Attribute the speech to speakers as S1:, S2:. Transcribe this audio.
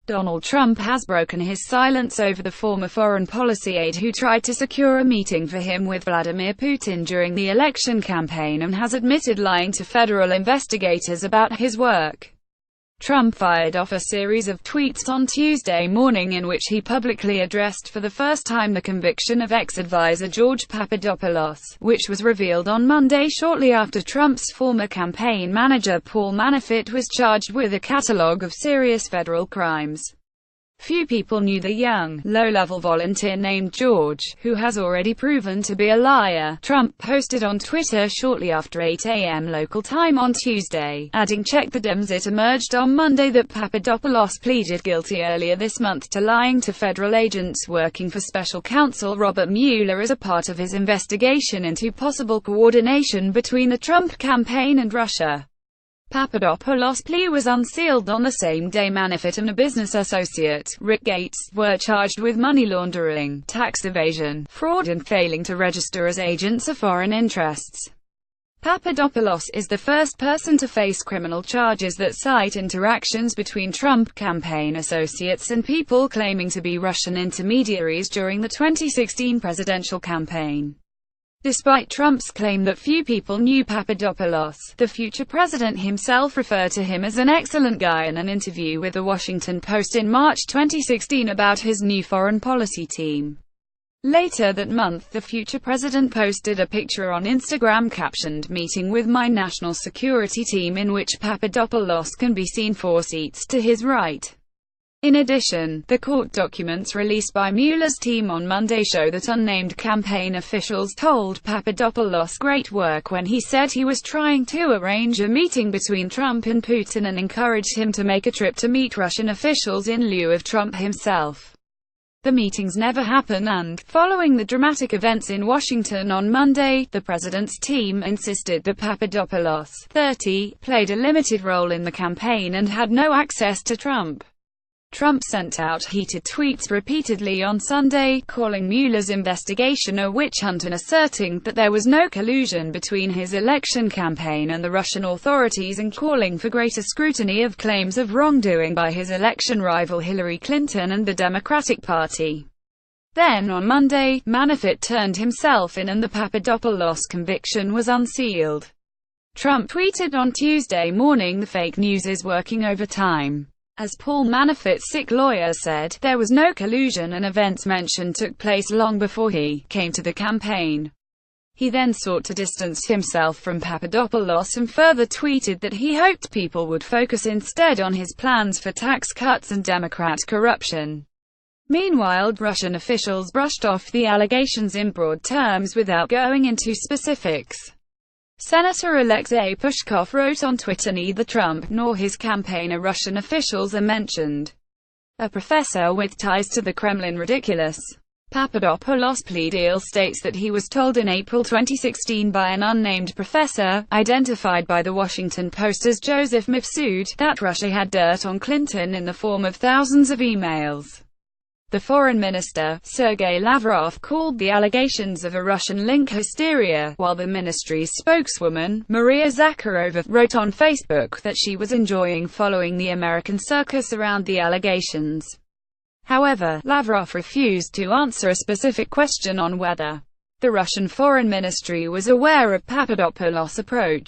S1: Donald Trump has broken his silence over the former foreign policy aide who tried to secure a meeting for him with Vladimir Putin during the election campaign and has admitted lying to federal investigators about his work. Trump fired off a series of tweets on Tuesday morning in which he publicly addressed for the first time the conviction of ex-advisor George Papadopoulos, which was revealed on Monday shortly after Trump's former campaign manager Paul Manafort was charged with a catalogue of serious federal crimes. Few people knew the young, low-level volunteer named George, who has already proven to be a liar, Trump posted on Twitter shortly after 8 a.m. local time on Tuesday, adding, "Check the Dems." It emerged on Monday that Papadopoulos pleaded guilty earlier this month to lying to federal agents working for special counsel Robert Mueller as a part of his investigation into possible coordination between the Trump campaign and Russia. Papadopoulos' plea was unsealed on the same day Manafort and a business associate, Rick Gates, were charged with money laundering, tax evasion, fraud and failing to register as agents of foreign interests. Papadopoulos is the first person to face criminal charges that cite interactions between Trump campaign associates and people claiming to be Russian intermediaries during the 2016 presidential campaign. Despite Trump's claim that few people knew Papadopoulos, the future president himself referred to him as an excellent guy in an interview with The Washington Post in March 2016 about his new foreign policy team. Later that month, the future president posted a picture on Instagram captioned, "Meeting with my national security team," in which Papadopoulos can be seen 4 seats to his right. In addition, the court documents released by Mueller's team on Monday show that unnamed campaign officials told Papadopoulos great work when he said he was trying to arrange a meeting between Trump and Putin and encouraged him to make a trip to meet Russian officials in lieu of Trump himself. The meetings never happened and, following the dramatic events in Washington on Monday, the president's team insisted that Papadopoulos, 30, played a limited role in the campaign and had no access to Trump. Trump sent out heated tweets repeatedly on Sunday, calling Mueller's investigation a witch hunt and asserting that there was no collusion between his election campaign and the Russian authorities and calling for greater scrutiny of claims of wrongdoing by his election rival Hillary Clinton and the Democratic Party. Then on Monday, Manafort turned himself in and the Papadopoulos conviction was unsealed. Trump tweeted on Tuesday morning, "The fake news is working overtime." As Paul Manafort's sick lawyer said, there was no collusion and events mentioned took place long before he came to the campaign. He then sought to distance himself from Papadopoulos and further tweeted that he hoped people would focus instead on his plans for tax cuts and Democrat corruption. Meanwhile, Russian officials brushed off the allegations in broad terms without going into specifics. Senator Alexei Pushkov wrote on Twitter, "Neither Trump nor his campaign or Russian officials are mentioned. A professor with ties to the Kremlin ridiculous." Papadopoulos' plea deal states that he was told in April 2016 by an unnamed professor, identified by The Washington Post as Joseph Mifsud, that Russia had dirt on Clinton in the form of thousands of emails. The foreign minister, Sergei Lavrov, called the allegations of a Russian link hysteria, while the ministry's spokeswoman, Maria Zakharova, wrote on Facebook that she was enjoying following the American circus around the allegations. However, Lavrov refused to answer a specific question on whether the Russian Foreign Ministry was aware of Papadopoulos' approach.